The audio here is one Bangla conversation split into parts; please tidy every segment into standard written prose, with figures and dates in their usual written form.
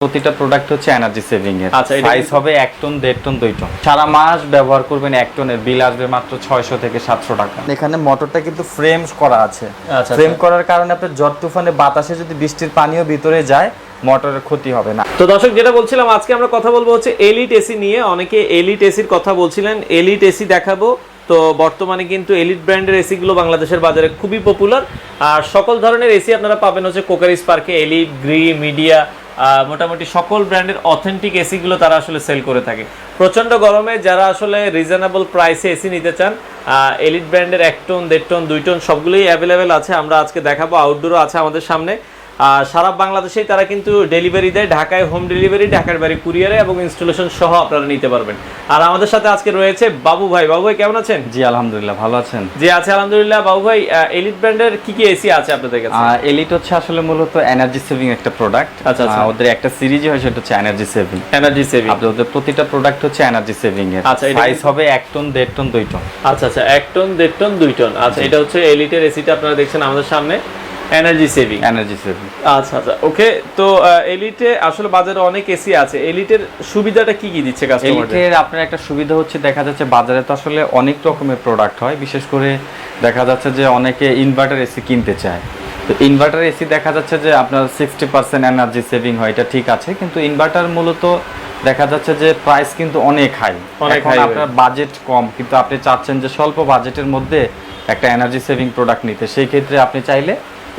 প্রতিটা প্রোডাক্ট হচ্ছে এনার্জি সেভিং এর। আচ্ছা, সাইজ হবে 1 টন 1.5 টন 2 টন। সারা মাস ব্যবহার করবেন 1 টনের বিল আসবে মাত্র 600 থেকে 700 টাকা। এখানে মোটরটা কিন্তু ফ্রেম করা আছে। ফ্রেম করার কারণে আপনার ঝড় তুফানে বাতাসে যদি বৃষ্টির পানিও ভিতরে যায় মোটরের ক্ষতি হবে না। তো দর্শক যেটা বলছিলাম, আজকে আমরা কথা বলবো হচ্ছে এলিট এসি নিয়ে। অনেকে এলিট এসির কথা বলছিলেন, এলিট এসি দেখাবো। তো বর্তমানে কিন্তু এলিট ব্র্যান্ডের এসি গুলো বাংলাদেশের বাজারে খুবই পপুলার। আর সকল ধরনের এসি আপনারা পাবেন হচ্ছে কোকারিস পার্কে। এলিট, গ্রি, মিডিয়া, মোটামুটি সকল ব্র্যান্ডের অথেন্টিক এসি গুলো তারা আসলে সেল করে থাকে। প্রচন্ড গরমে যারা আসলে রিজনেবল প্রাইসে এসি নিতে চান, এলিট ব্র্যান্ডের 1 টন 1.5 টন 2 টন সবগুলোই অ্যাভেলেবেল আছে। আমরা আজকে দেখাবো, আউটডোরও আছে আমাদের সামনে। সারা বাংলাদেশেই তারা কিন্তু ডেলিভারি দেয়। ঢাকায় হোম ডেলিভারি, ঢাকার বাড়ি কুরিয়ারে এবং ইনস্টলেশন সহ আপনারা নিতে পারবেন। আর আমাদের সাথে আজকে রয়েছে বাবু ভাই। বাবু ভাই কেমন আছেন? জি আলহামদুলিল্লাহ, ভালো আছেন? জি আছে আলহামদুলিল্লাহ। বাবু ভাই, এলিট ব্র্যান্ডের কি কি এসি আছে আপনাদের কাছে? এলিট হচ্ছে আসলে মূলত এনার্জি সেভিং একটা প্রোডাক্ট। আচ্ছা আচ্ছা, ওদের একটা সিরিজই হয়, সেটা হচ্ছে এনার্জি সেভিং। এনার্জি সেভিং ওদের প্রতিটা প্রোডাক্ট হচ্ছে এনার্জি সেভিং এর। আচ্ছা, সাইজ হবে 1 টন 1.5 টন 2 টন। আচ্ছা আচ্ছা, 1 টন 1.5 টন 2 টন। আচ্ছা, এটা হচ্ছে এলিটের এসিটা আপনারা দেখছেন আমাদের সামনে, এনার্জি সেভিং। এনার্জি সেভিং, আচ্ছা আচ্ছা, ওকে। তো এলিটে আসলে বাজারে অনেক এসি আছে, এলিটের সুবিধাটা কি কি দিচ্ছে কাস্টমারদের? এলিটের আপনার একটা সুবিধা হচ্ছে, দেখা যাচ্ছে বাজারে তো আসলে অনেক রকমের প্রোডাক্ট হয়, বিশেষ করে দেখা যাচ্ছে যে অনেকে ইনভার্টার এসি কিনতে চায়। তো ইনভার্টার এসি দেখা যাচ্ছে যে আপনার 60% এনার্জি সেভিং হয়, এটা ঠিক আছে, কিন্তু ইনভার্টার মূলত দেখা যাচ্ছে যে প্রাইস কিন্তু অনেক হাই। এখন আপনার বাজেট কম, কিন্তু আপনি চাচ্ছেন যে স্বল্প বাজেটের মধ্যে একটা এনার্জি সেভিং প্রোডাক্ট নিতে, সেই ক্ষেত্রে আপনি চাইলে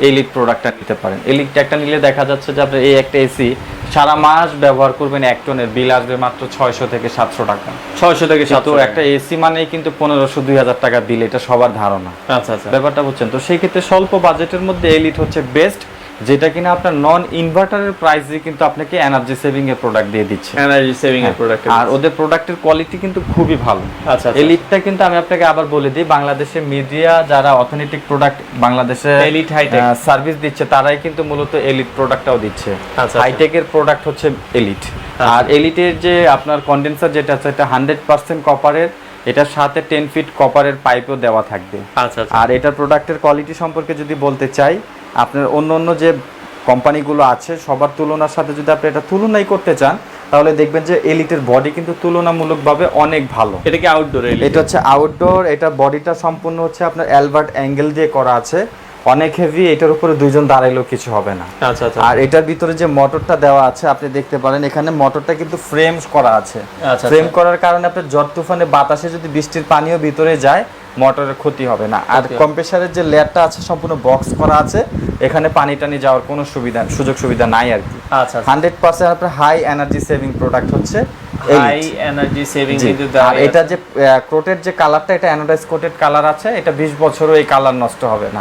এলিট প্রোডাক্টটা নিতে পারেন। এলিট একটা নিলে দেখা যাচ্ছে যে আপনি এই একটা এসি সারা মাস ব্যবহার করবেন, 1 টনের বিল আসবে মাত্র 600 থেকে 700 টাকা। 600 থেকে 700 একটা এসি মানেই কিন্তু 1500-2000 টাকা বিল, এটা সবার ধারণা। আচ্ছা আচ্ছা, ব্যাপারটা বুঝছেন? তো সেই ক্ষেত্রে স্বল্প বাজেটের মধ্যে এলিট হচ্ছে বেস্ট, যেটা কিনা আপনার নন ইনভার্টারের প্রাইসে কিন্তু আপনাকে এনার্জি সেভিং এর প্রোডাক্ট দিয়ে দিচ্ছে। এনার্জি সেভিং এর প্রোডাক্ট, আর ওদের প্রোডাক্টের কোয়ালিটি কিন্তু খুবই ভালো। আচ্ছা, এলিটটা কিন্তু আমি আপনাকে আবার বলে দিই, বাংলাদেশে মিডিয়া যারা অথেন্টিক প্রোডাক্ট বাংলাদেশে এলিট হাইটেক সার্ভিস দিচ্ছে, তারাই কিন্তু মূলত এলিট প্রোডাক্টটাও দিচ্ছে। হাইটেকের প্রোডাক্ট হচ্ছে এলিট। আর এলিটের যে আপনার কন্ডেন্সার যেটা আছে, এটা 100% কপারের, এটার সাথে 10 ফিট কপারের পাইপও দেওয়া থাকবে। আচ্ছা, আর এটার প্রোডাক্টের কোয়ালিটি সম্পর্কে যদি বলতে চাই, আপনার অন্য যে কোম্পানিগুলো আছে সবার তুলনার সাথে যদি আপনি এটা তুলনাই করতে চান, তাহলে দেখবেন যে এলিটের বডি কিন্তু তুলনামূলকভাবে অনেক ভালো। এটা কি আউটডোর? এটা হচ্ছে আউটডোর। এটা বডিটা সম্পূর্ণ হচ্ছে আপনার অ্যালবার্ট অ্যাঙ্গেল দিয়ে করা আছে, অনেক হেভি। এটার উপরে দুইজন দাঁড়াইলেও কিছু হবে না। আচ্ছা আচ্ছা, আর এটার ভিতরে যে মোটরটা দেওয়া আছে আপনি দেখতে পারেন, এখানে মোটরটা কিন্তু ফ্রেম করা আছে। ফ্রেম করার কারণে আপনার ঝড় তুফানে বাতাসে যদি বৃষ্টির পানিও ভিতরে যায় মোটরের ক্ষতি হবে না। আর কম্প্রেসারের যে লেয়ারটা আছে সম্পূর্ণ বক্স করা আছে, এখানে পানি টানি যাওয়ার কোনো সুযোগ সুবিধা নাই আর কি। আচ্ছা, 100% আপনার হাই এনার্জি সেভিং প্রোডাক্ট হচ্ছে হাই এনার্জি সেভিং। আর এটা যে কোটেড যে কালারটা, এটা অ্যানোডাইজ কোটেড কালার আছে, এটা 20 বছরও এই কালার নষ্ট হবে না।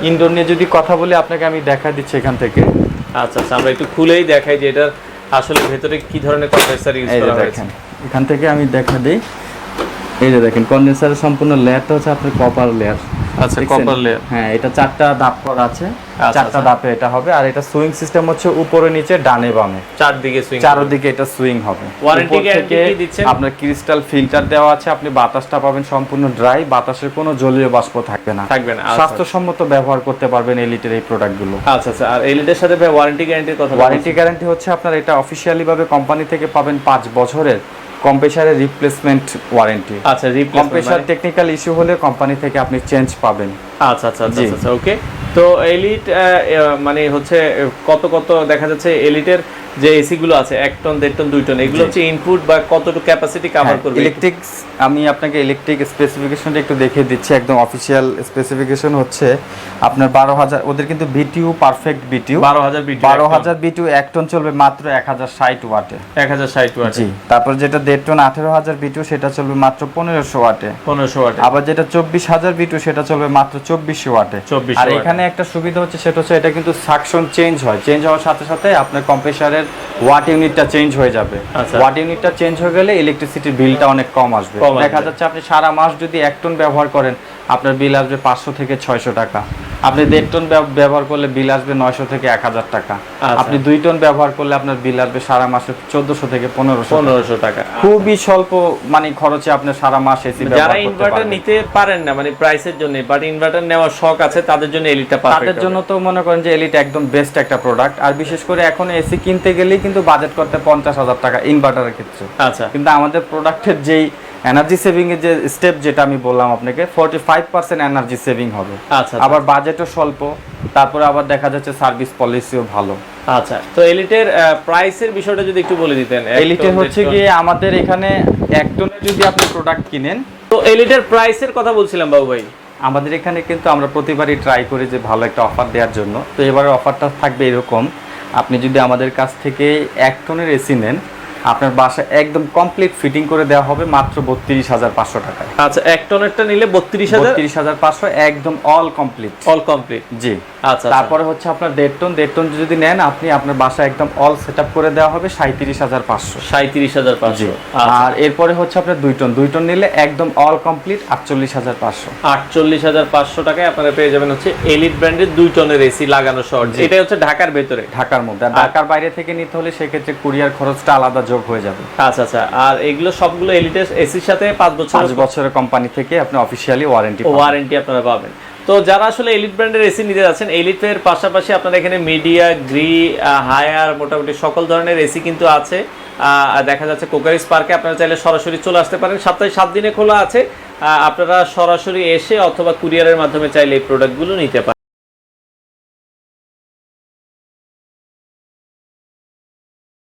ইনডোর নিয়ে যদি কথা বলি আপনাকে আমি দেখা দিচ্ছি এখান থেকে। আচ্ছা আচ্ছা, আমরা একটু খুলেই দেখাই যে এটা আসলে ভেতরে কি ধরনের কম্প্রেসার ইউজ করা হয়েছে। এখান থেকে আমি দেখা দেই, এই যে দেখেন কন্ডেন্সারের সম্পূর্ণ লেয়ারটা হচ্ছে আপনার কপার লেয়ার। আচ্ছা, কপার লেয়ার। হ্যাঁ, এটা 4টা ধাপ করা আছে, 4টা ধাপে এটা হবে। আর এটা সুইং সিস্টেম হচ্ছে উপরে নিচে ডানে বামে চারদিকে সুইং, চারদিকে এটা সুইং হবে। ওয়ারেন্টি গ্যারান্টি কি দিচ্ছেন? আপনার ক্রিস্টাল ফিল্টার দেওয়া আছে, আপনি বাতাসটা পাবেন সম্পূর্ণ ড্রাই, বাতাসের কোনো জলীয় বাষ্প থাকবে না। স্বাস্থ্যসম্মত ব্যবহার করতে পারবেন এলিটের এই প্রোডাক্টগুলো। আচ্ছা আচ্ছা, আর এলিটের সাথে ওয়ারেন্টি গ্যারান্টির কথা? ওয়ারেন্টি গ্যারান্টি হচ্ছে আপনার এটা অফিশিয়ালি ভাবে কোম্পানি থেকে পাবেন 5 বছরের কম্প্রেসারের রিপ্লেসমেন্ট ওয়ারেন্টি। আচ্ছা, কম্প্রেসার টেকনিক্যাল ইস্যু হলে কোম্পানি থেকে আপনি চেঞ্জ পাবেন। আচ্ছা আচ্ছা আচ্ছা, ওকে। তো এলিট মানে হচ্ছে কত দেখা যাচ্ছে এলিটের যে এসি গুলো আছে 1 টন 1.5 টন 2 টন, এগুলো হচ্ছে ইনপুট বা কতটুকু ক্যাপাসিটি কভার করবে? ইলেকট্রিক, আমি আপনাকে ইলেকট্রিক স্পেসিফিকেশনটা একটু দেখিয়ে দিচ্ছি। একদম অফিশিয়াল স্পেসিফিকেশন হচ্ছে আপনার 12000, ওদের কিন্তু BTU perfect BTU 12000 BTU 1 ton চলবে মাত্র 1060 ওয়াটে। 1060 ওয়াটে। জি। তারপর যেটা 1.5 টন 18000 বিটিইউ সেটা চলবে মাত্র 1500 ওয়াটে। 1500 ওয়াটে। আবার যেটা 24000 বিটিইউ সেটা চলবে মাত্র 2400 ওয়াটে। আর এখানে একটা সুবিধা হচ্ছে, সেটা হচ্ছে এটা কিন্তু সাকশন চেঞ্জ হয়, চেঞ্জ হওয়ার সাথে সাথে আপনার কম্প্রেসারের ওয়াট ইউনিটটা চেঞ্জ হয়ে যাবে। ওয়াট ইউনিটটা চেঞ্জ হয়ে গেলে ইলেকট্রিসিটির বিলটা অনেক কম আসবে। দেখা যাচ্ছে আপনি সারা মাস যদি 1 টন ব্যবহার করেন, আপনার বিল আসবে 500 থেকে 600 টাকা। আপনি 1.5 টন ব্যবহার করলে বিল আসবে 900 থেকে 1000 টাকা। আপনি 2 টন ব্যবহার করলে আপনার বিল আসবে সারা মাসে 1400 থেকে 1500 টাকা। খুবই স্বল্প মানে খরচে আপনি সারা মাস এসি ব্যবহার করতে যারা পারবেন। ইনভার্টার নিতে পারেন না মানে প্রাইসের জন্য, বাট ইনভার্টার নেওয়ার শখ আছে, তাদের জন্য এলিটটা পারফেক্ট। তাদের জন্য তো মনে করেন যে এলিট একদম বেস্ট একটা প্রোডাক্ট। আর বিশেষ করে এখন এসি কিনতে গেলেই কিন্তু বাজেট করতে 50,000 টাকা ইনভার্টারের ক্ষেত্রে। আচ্ছা, কিন্তু আমাদের প্রোডাক্টের যেই এনার্জি সেভিং এর যে স্টেপ যেটা আমি বললাম আপনাকে 45% এনার্জি সেভিং হবে। আচ্ছা, আবার বাজেটও স্বল্প, তারপরে আবার দেখা যাচ্ছে সার্ভিস পলিসিও ভালো। আচ্ছা। তো এলিটের প্রাইসের বিষয়টা যদি একটু বলে দিতেন। এলিটের হচ্ছে গিয়ে আমাদের এখানে 1 টনের যদি আপনি প্রোডাক্ট কিনেন, তো এলিটের প্রাইসের কথা বলছিলাম বাবু ভাই। আমাদের এখানে কিন্তু আমরা প্রতিবারই ট্রাই করি যে ভালো একটা অফার দেওয়ার জন্য। তো এবারের অফারটা থাকবে এরকম, আপনি যদি আমাদের কাছ থেকে 1 টনের এসি নেন, আপনার বাসায় একদম কমপ্লিট ফিটিং করে দেওয়া হবে মাত্র 32,500 টাকায়। আচ্ছা, 1 টনেরটা নিলে 32,500 একদম অল কমপ্লিট। অল কমপ্লিট, জি। আচ্ছা। তারপরে হচ্ছে আপনার 1.5 টন যদি নেন আপনি, আপনার বাসায় একদম অল সেটআপ করে দেওয়া হবে 37,500। 37,500। আর এরপরে হচ্ছে আপনার 2 টন নিলে একদম অল কমপ্লিট 48,500। 48,500 টাকায় আপনারা পেয়ে যাবেন হচ্ছে এলিট ব্র্যান্ডের 2 টনের এসি লাগানো সহ। এটা হচ্ছে ঢাকার ভেতরে। ঢাকার মধ্যে। আর ঢাকার বাইরে থেকে নিতে হলে সেক্ষেত্রে কুরিয়ার খরচটা আলাদা যোগ হয়ে যাবে। আচ্ছা। আর এগুলো সবগুলো এলিটের এসির সাথে 5 বছরের কোম্পানি থেকে আপনি অফিশিয়ালি ওয়ারেন্টি আপনারা পাবেন। তো যারা আসলে এলিট ব্র্যান্ডের এসি নিতে যাচ্ছেন, এলিটের পাশাপাশি আপনারা এখানে মিডিয়া, গ্রি, হায়ার মোটামুটি সকল ধরনের এসি কিন্তু আছে। দেখা যাচ্ছে কোকারিস পার্কে আপনারা চাইলে সরাসরি চলে আসতে পারেন, সপ্তাহে 7 দিনে খোলা আছে। আপনারা সরাসরি এসে অথবা কুরিয়ারের মাধ্যমে চাইলে এই প্রোডাক্টগুলো নিতে পারেন।